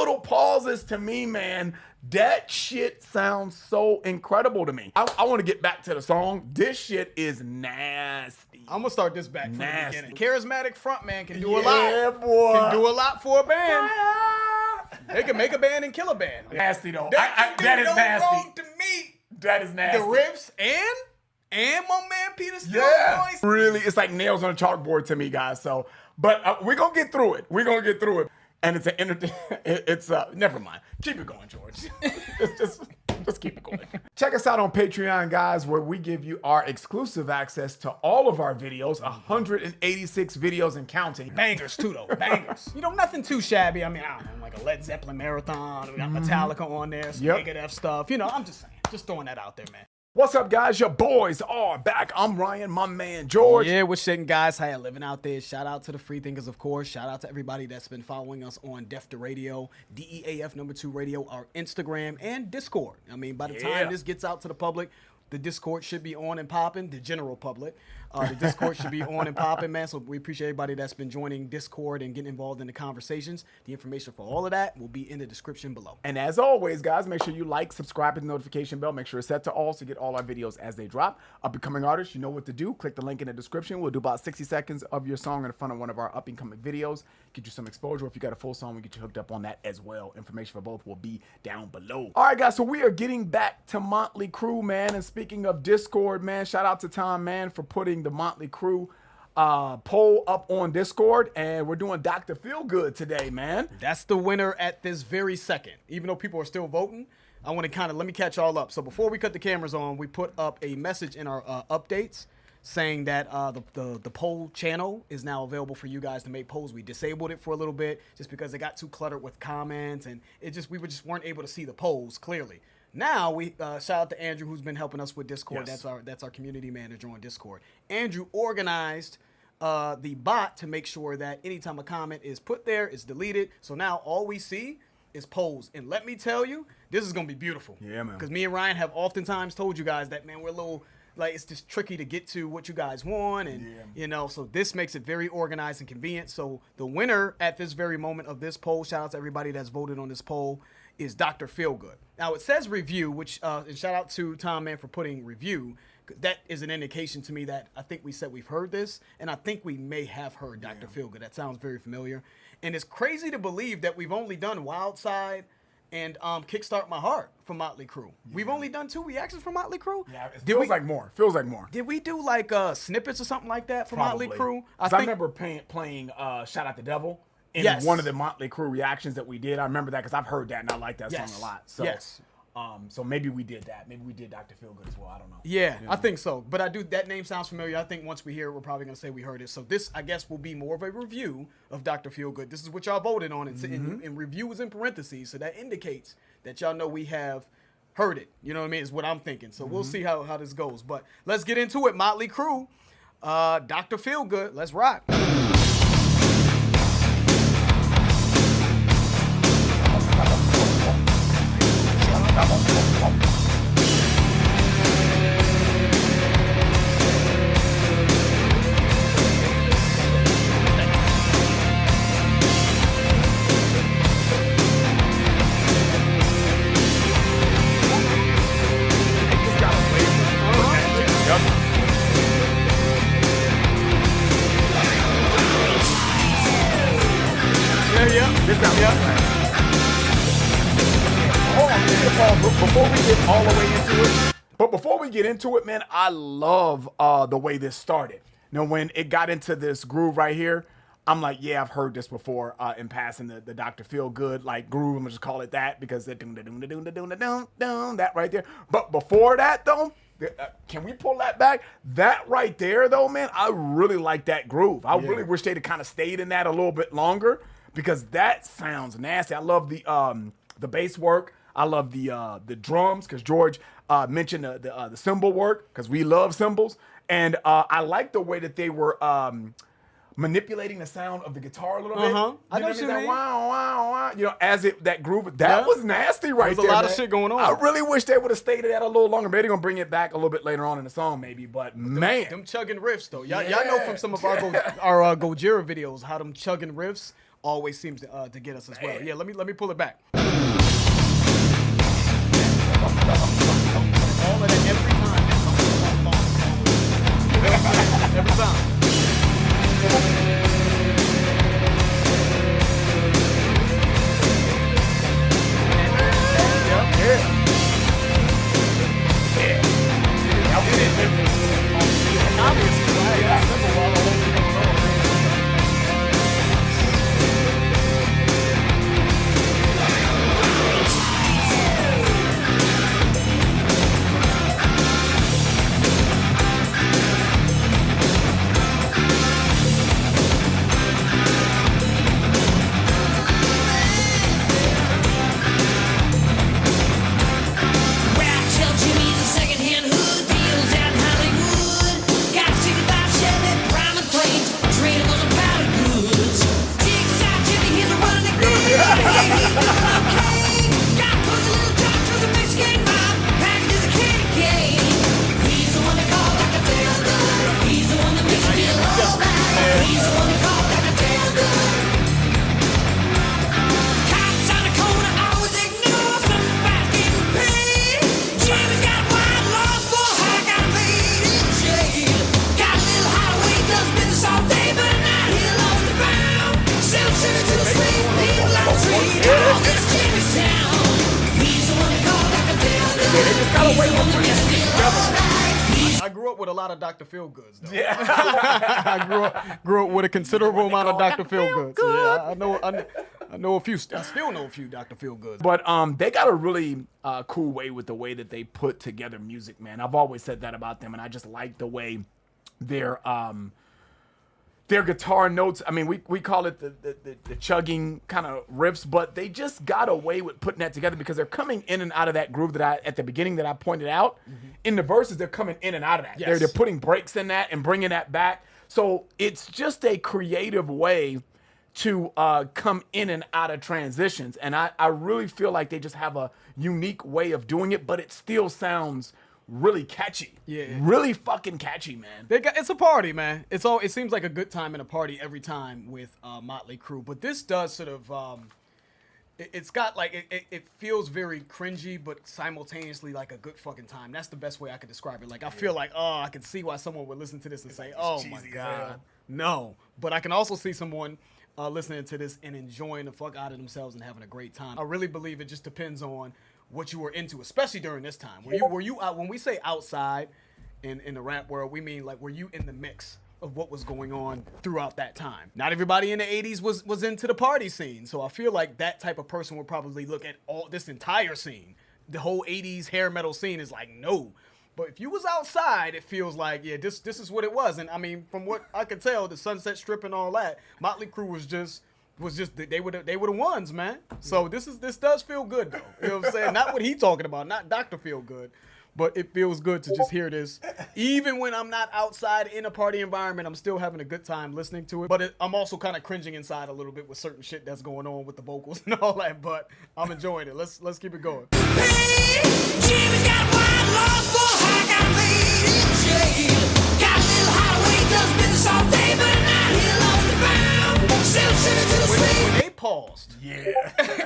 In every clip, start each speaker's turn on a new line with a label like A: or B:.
A: little pauses to me, man, that shit sounds so incredible to me. I want to get back to the song. This shit is nasty.
B: I'm gonna start this back from the beginning. Charismatic frontman can do a lot.
A: Yeah, boy.
B: Can do a lot for a band. They can make a band and kill a band.
A: Nasty though. That is nasty.
B: Wrong to me.
A: That is nasty.
B: The riffs and my man Peter Steele's voice.
A: Really, it's like nails on a chalkboard to me, guys. So, but we're gonna get through it. We're gonna get through it. And it's never mind. Keep it going, George. just keep it going. Check us out on Patreon, guys, where we give you our exclusive access to all of our videos, 186 videos and counting.
B: Bangers too, though. Bangers. You know, nothing too shabby. I mean, I don't know, like a Led Zeppelin marathon. We got Metallica on there, some Megadeth stuff. You know, I'm just saying, just throwing that out there, man.
A: What's up, guys? Your boys are back. I'm Ryan, my man George.
B: Yeah, what's shaking, guys? How you living out there? Shout out to the free thinkers, of course. Shout out to everybody that's been following us on Def to Radio, DEAF #2 Radio, our Instagram, and Discord. I mean, by the time this gets out to the public, the Discord should be on and popping, the general public. The Discord should be on and popping, man. So we appreciate everybody that's been joining Discord and getting involved in the conversations. The information for all of that will be in the description below.
A: And as always, guys, make sure you like, subscribe, hit the notification bell. Make sure it's set to all so you get all our videos as they drop. Up-and-coming artists, you know what to do. Click the link in the description. We'll do about 60 seconds of your song in front of one of our up-and-coming videos. Get you some exposure. If you got a full song, we get you hooked up on that as well. Information for both will be down below. All right, guys, so we are getting back to Mötley Crüe, man. And speaking of Discord, man, shout out to Tom, man, for putting the Mötley Crüe poll up on Discord, and we're doing Dr. Feelgood today, man.
B: That's the winner at this very second. Even though people are still voting, I want to let me catch y'all up. So before we cut the cameras on, we put up a message in our updates saying that the poll channel is now available for you guys to make polls. We disabled it for a little bit just because it got too cluttered with comments, and we weren't able to see the polls clearly. Now we shout out to Andrew, who's been helping us with Discord.
A: Yes.
B: That's our community manager on Discord. Andrew organized the bot to make sure that anytime a comment is put there, it's deleted. So now all we see is polls. And let me tell you, this is gonna be beautiful.
A: Yeah, man.
B: Because me and Ryan have oftentimes told you guys that, man, we're a little like, it's just tricky to get to what you guys want, and you know, so this makes it very organized and convenient. So the winner at this very moment of this poll, shout out to everybody that's voted on this poll, is Dr. Feelgood. Now it says review, which and shout out to Tom, man, for putting review. That is an indication to me that I think we said we've heard this, and I think we may have heard Dr. Feelgood. That sounds very familiar, and it's crazy to believe that we've only done Wild Side and Kickstart My Heart from Mötley Crüe. We've only done 2 reactions from Mötley Crüe.
A: Yeah, it feels like more. Feels like more.
B: Did we do like snippets or something like that from Mötley Crüe?
A: I remember playing Shout Out the Devil in one of the Mötley Crüe reactions that we did. I remember that because I've heard that and I like that song a lot. So, so maybe we did that. Maybe we did Dr. Feelgood as well. I don't know.
B: Yeah, I think so. But that name sounds familiar. I think once we hear it, we're probably going to say we heard it. So this, I guess, will be more of a review of Dr. Feelgood. This is what y'all voted on. And review is in parentheses. So that indicates that y'all know we have heard it. You know what I mean? Is what I'm thinking. So we'll see how this goes. But let's get into it. Mötley Crüe, Dr. Feelgood. Let's rock.
A: Before we get into it, man, I love the way this started. Now, when it got into this groove right here, I'm like, yeah, I've heard this before in passing, the Dr. Feelgood like groove. I'm gonna just call it that because the that right there. But before that, though, can we pull that back? That right there, though, man, I really like that groove. I really wish they'd have kind of stayed in that a little bit longer because that sounds nasty. I love the bass work. I love the drums because George mentioned the cymbal work because we love cymbals, and I like the way that they were manipulating the sound of the guitar a little bit.
B: I know what you mean.
A: Wow, wow, wow. You know, as that groove, that was nasty right there.
B: There's a lot of shit going on.
A: I really wish they would have stayed at that a little longer. Maybe they're gonna bring it back a little bit later on in the song, maybe. But man,
B: them chugging riffs though. Y'all know from some of our Gojira videos how them chugging riffs always seems to get us as well. Yeah, let me pull it back. All of that every time. Every time. I grew up with a lot of Dr. Feelgoods, though.
A: Yeah.
B: I grew up with a considerable amount of Dr. Feelgoods. Yeah, I know a few. I still know a few Dr. Feelgoods.
A: But they got a really cool way with the way that they put together music, man. I've always said that about them, and I just like the way their guitar notes. I mean, we call it the chugging kind of riffs, but they just got away with putting that together because they're coming in and out of that groove that I at the beginning that I pointed out. Mm-hmm. In the verses, they're coming in and out of that.
B: Yes.
A: They're putting breaks in that and bringing that back. So it's just a creative way to come in and out of transitions. And I really feel like they just have a unique way of doing it, but it still sounds really catchy.
B: Yeah.
A: Really fucking catchy, man.
B: It's a party, man. It seems like a good time and a party every time with Mötley Crüe. But this does sort of it's got like it feels very cringy, but simultaneously like a good fucking time. That's the best way I could describe it. Like I feel like, I can see why someone would listen to this and say, "Oh my god, no." But I can also see someone listening to this and enjoying the fuck out of themselves and having a great time. I really believe it just depends on what you were into, especially during this time. Were you out? When we say outside in the rap world, we mean like were you in the mix of what was going on throughout that time? Not everybody in the 80s was into the party scene, so I feel like that type of person would probably look at all this entire scene. The whole 80s hair metal scene is like, no. But if you was outside, it feels like, yeah, this is what it was. And I mean, from what I could tell, the Sunset Strip and all that, Mötley Crüe was just they were the ones, man. So this does feel good though. You know what I'm saying? Not what he talking about, not Dr. Feelgood. But it feels good to just hear this. Even when I'm not outside in a party environment, I'm still having a good time listening to it. But I'm also kind of cringing inside a little bit with certain shit that's going on with the vocals and all that. But I'm enjoying it. Let's keep it going.
C: Hey, Jimmy's got wide laws for I got made in jail. Got a little highway, does business all day, but now he lost the bound. Still sitting to the sleep.
B: When they paused,
A: Yeah.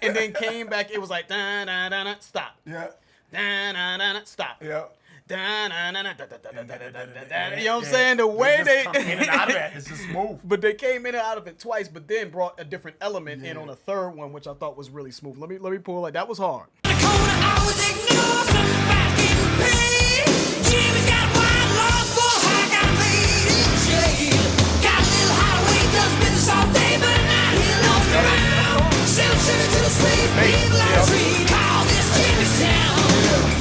B: and then came back, it was like, da-da-da-da, stop.
A: Yeah.
B: Da-da-da-da, stop.
A: Yeah.
B: Da-da-da-da-da-da-da-da-da. You know what I'm saying? The way they
A: come in and out of it, it's just smooth.
B: But they came in and out of it twice, but then brought a different element in on a third one, which I thought was really smooth. Let me pull like that was hard.
C: The corner I was ignored, some back in pain. Jimmy's got wide laws for I got made in jail. Got a little highway, does business all day, but now he lost around. Still sitting to the sleep, people out of tree. Call this Jimmy's town.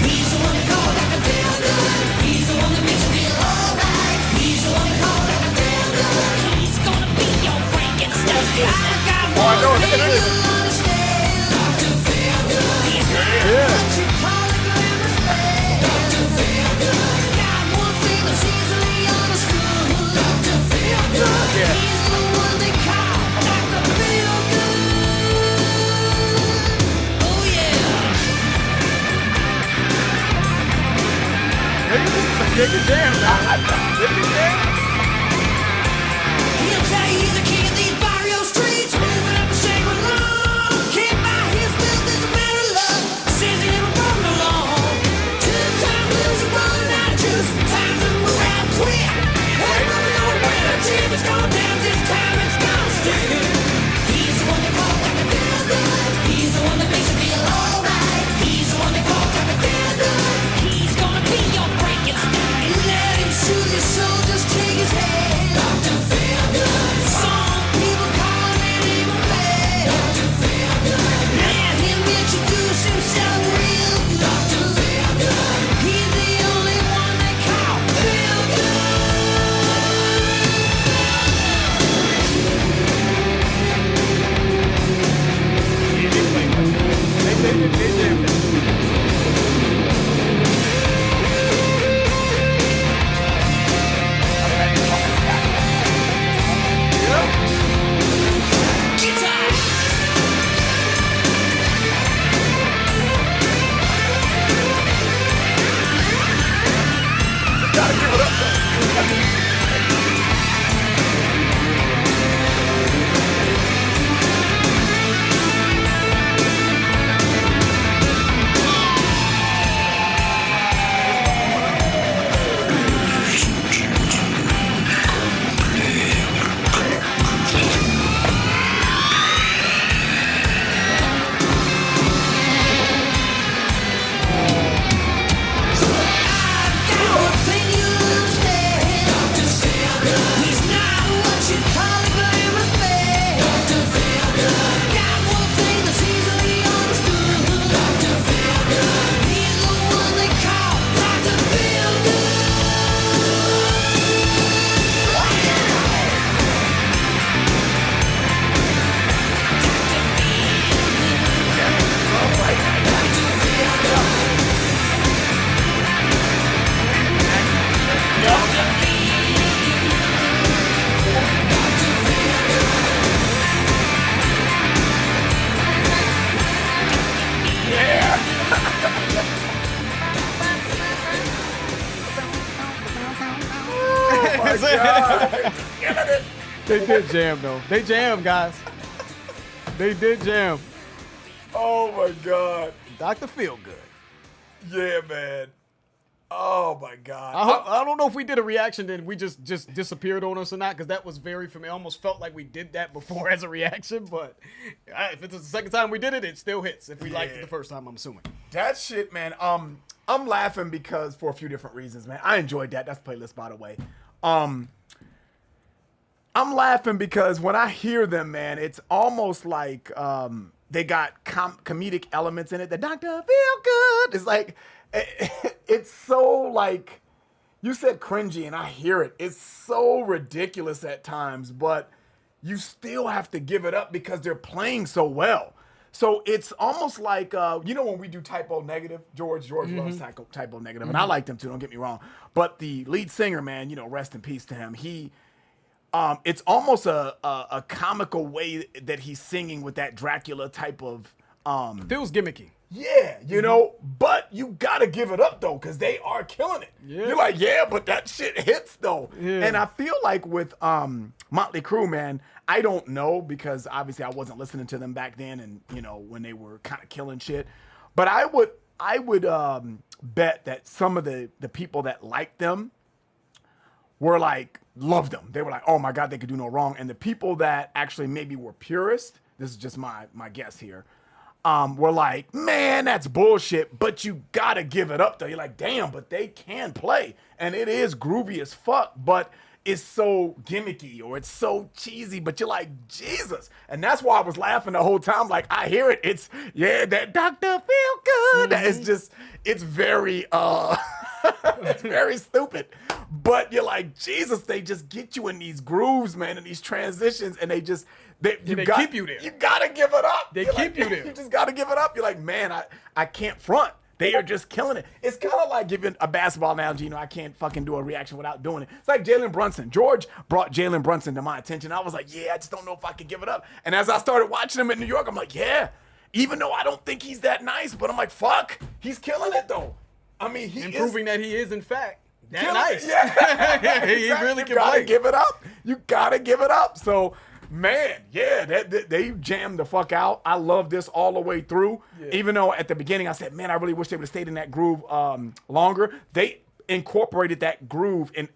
C: He's the one that called like a feel good. He's the one that makes you feel alright. He's the one that called like a feel good. He's gonna be your Frankenstein. I've got one thing you'll understand. Dr. Feelgood. He's not what you call a glamour man. Dr. Feelgood. Got one thing that's easily understood. Dr. Feelgood. He's the one they call Dr. Feelgood. Oh yeah.
B: Take it down, take it down.
C: He'll tell you he's the king of these barrio streets, moving
B: They did jam though. They jammed, guys. They did jam.
A: Oh my God.
B: Dr. Feelgood.
A: Yeah, man. Oh my God.
B: I don't know if we did a reaction then we just disappeared on us or not, because that was very familiar. I almost felt like we did that before as a reaction, but if it's the second time we did it, it still hits. If we liked it the first time, I'm assuming.
A: That shit, man. I'm laughing because for a few different reasons, man. I enjoyed that. That's playlist, by the way. I'm laughing because when I hear them, man, it's almost like they got comedic elements in it. The Dr. Feelgood is like, it's so like, you said cringy and I hear it. It's so ridiculous at times, but you still have to give it up because they're playing so well. So it's almost like, you know, when we do typo negative, George loves typo negative, and I like them too, don't get me wrong. But the lead singer, man, you know, rest in peace to him. It's almost a comical way that he's singing with that Dracula type of.
B: Feels gimmicky.
A: Yeah, you know, but you gotta give it up though, because they are killing it.
B: Yeah.
A: You're like, yeah, but that shit hits though.
B: Yeah.
A: And I feel like with Mötley Crüe, man, I don't know, because obviously I wasn't listening to them back then, and you know, when they were kind of killing shit. But I would bet that some of the people that liked them were like, loved them. They were like, oh my God, they could do no wrong. And the people that actually maybe were purist, this is just my guess here, were like, man, that's bullshit, but you gotta give it up though. You're like, damn, but they can play, and it is groovy as fuck, but it's so gimmicky or it's so cheesy, but you're like, Jesus. And that's why I was laughing the whole time. Like, I hear it. It's, yeah, that Dr. Feelgood. It's just, it's very, it's very stupid. But you're like, Jesus, they just get you in these grooves, man, and these transitions, and they just, they
B: keep you there.
A: You gotta give it up.
B: They
A: You're
B: keep
A: like,
B: you there.
A: You just gotta give it up. You're like, man, I can't front. They are just killing it. It's kind of like giving a basketball analogy. You know, I can't fucking do a reaction without doing it. It's like Jalen Brunson. George brought Jalen Brunson to my attention. I was like, yeah, I just don't know if I can give it up. And as I started watching him in New York, I'm like, yeah, even though I don't think he's that nice, but I'm like, fuck, he's killing it though. I mean, he
B: And
A: is
B: proving that he is, in fact, that
A: killing
B: nice.
A: it. Yeah.
B: He really
A: you
B: can
A: gotta
B: play.
A: give it up. You gotta give it up. So, man, yeah, they jammed the fuck out. I love this all the way through. Yeah. Even though at the beginning I said, man, I really wish they would have stayed in that groove longer. They incorporated that groove in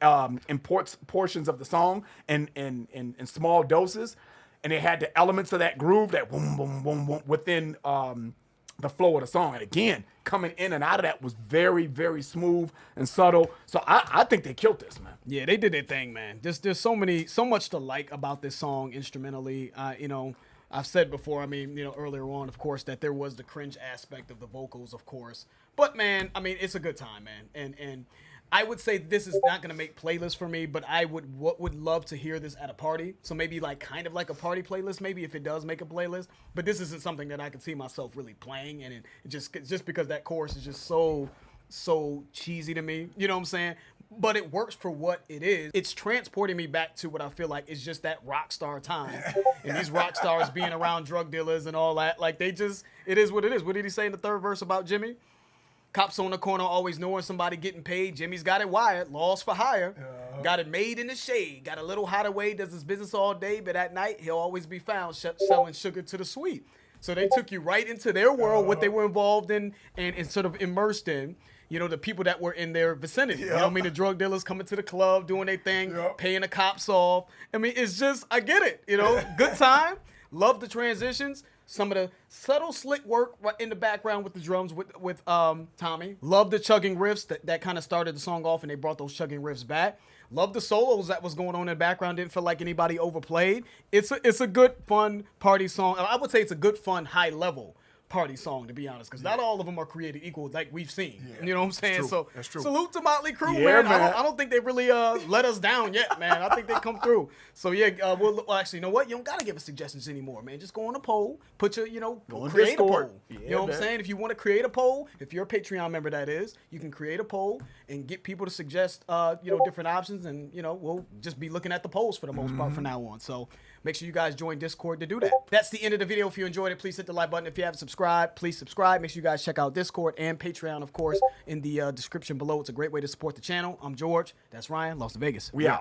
A: portions of the song and in small doses, and they had the elements of that groove that boom, boom, boom, boom within the flow of the song. And again, coming in and out of that was very, very smooth and subtle. So I think they killed this, man.
B: Yeah, they did their thing, man. There's so much to like about this song instrumentally. You know, I've said before, I mean, you know, earlier on, of course, that there was the cringe aspect of the vocals, of course. But man, I mean, it's a good time, man. And I would say this is not gonna make playlists for me, but I would love to hear this at a party. So maybe like kind of like a party playlist, maybe if it does make a playlist. But this isn't something that I could see myself really playing, and it just because that chorus is just so cheesy to me. You know what I'm saying? But it works for what it is. It's transporting me back to what I feel like is just that rock star time. And these rock stars being around drug dealers and all that. Like, it is what it is. What did he say in the third verse about Jimmy? Cops on the corner always knowing somebody getting paid. Jimmy's got it wired, laws for hire. Got it made in the shade. Got a little hideaway, does his business all day, but at night he'll always be found selling sugar to the sweet. So they took you right into their world, what they were involved in and sort of immersed in. You know, the people that were in their vicinity. You know what I mean? The drug dealers coming to the club, doing their thing, paying the cops off. I mean, it's just, I get it. You know, good time. Love the transitions. Some of the subtle slick work right in the background with the drums with Tommy. Love the chugging riffs that kind of started the song off, and they brought those chugging riffs back. Love the solos that was going on in the background. Didn't feel like anybody overplayed. It's a good, fun party song. I would say it's a good, fun, high level party song, to be honest, because not all of them are created equal like we've seen. You know what I'm saying? So
A: that's true.
B: Salute to Mötley Crüe,
A: Yeah,
B: man. I don't think they really let us down yet, man. I think they come through. So yeah, well actually, you know what? You don't gotta give us suggestions anymore, man. Just go on a poll, put your, create
A: Discord.
B: a poll.
A: Yeah,
B: you know what
A: man.
B: I'm saying? If you want to create a poll, if you're a Patreon member, that is, you can create a poll and get people to suggest, different options, and we'll just be looking at the polls for the most part from now on. So make sure you guys join Discord to do that. That's the end of the video. If you enjoyed it, please hit the like button. If you haven't subscribed, please subscribe. Make sure you guys check out Discord and Patreon, of course, in the description below. It's a great way to support the channel. I'm George. That's Ryan. Las Vegas.
A: We out.